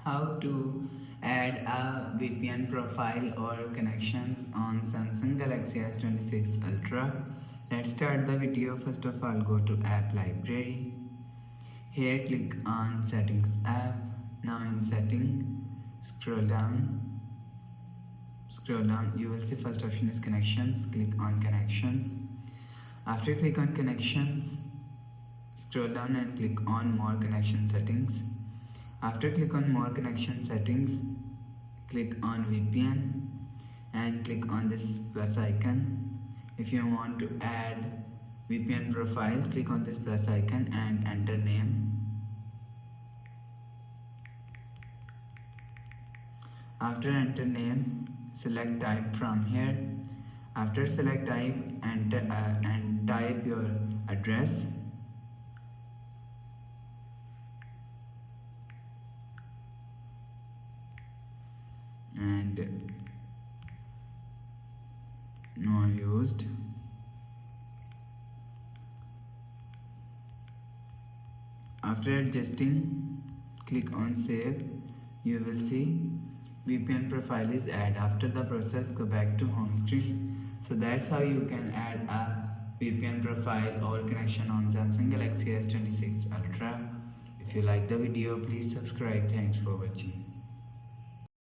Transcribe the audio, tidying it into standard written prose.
How to add a VPN profile or connections on Samsung Galaxy S26 Ultra. Let's start the video. First of all, go to App Library. Here click on Settings app. Now in Setting, scroll down. You will see first option is Connections. Click on Connections. After you click on Connections, scroll down and click on More Connection Settings. After click on More Connection Settings, click on VPN and click on this plus icon. If you want to add VPN profile, click on this plus icon and enter name. After enter name, select type from here. After select type, enter and type your address. And no used. After adjusting, click on save. You will see VPN profile is added. After the process, go back to home screen. So that's how you can add a VPN profile or connection on Samsung Galaxy S26 Ultra. If you like the video, please subscribe. Thanks for watching.